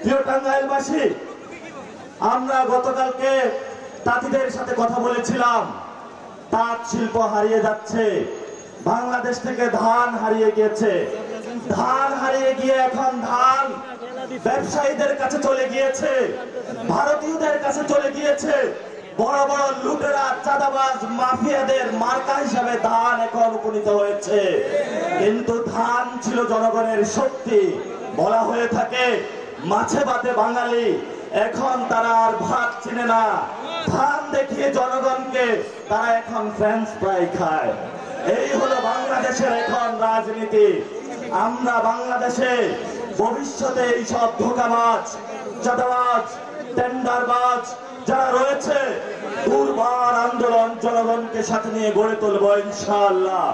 প্রিয় টাঙ্গাইলবাসী, আমরা গতকালকে তাঁতিদের সাথে কথা বলেছিলাম। তাঁত শিল্প হারিয়ে যাচ্ছে, বাংলাদেশ থেকে ধান হারিয়ে গিয়েছে। ধান হারিয়ে গিয়ে এখন ধান ব্যবসায়ীদের কাছে চলে গিয়েছে, ভারতীয়দের কাছে চলে গিয়েছে। বড় বড় লুটেরা, চাঁদাবাজ, মাফিয়াদের মার্কা হিসাবে ধান এখন উপনীত হয়েছে। কিন্তু ধান ছিল জনগণের শক্তি। বলা হয়ে থাকে মাছে ভাতে বাঙালি। এখন তারা আর ভাত চিনে না, ধান দেখিয়ে জনগণকে তারা এখন ফ্রেঞ্চ ফ্রাই খায়। এই হলো বাংলাদেশের এখন রাজনীতি। আমরা বাংলাদেশে ভবিষ্যতে এইসব ধোঁকাবাজ, চাঁদাবাজ, টেন্ডারবাজ যারা রয়েছে, দুর্বার আন্দোলন জনগণকে সাথে নিয়ে গড়ে তুলবো ইনশাআল্লাহ।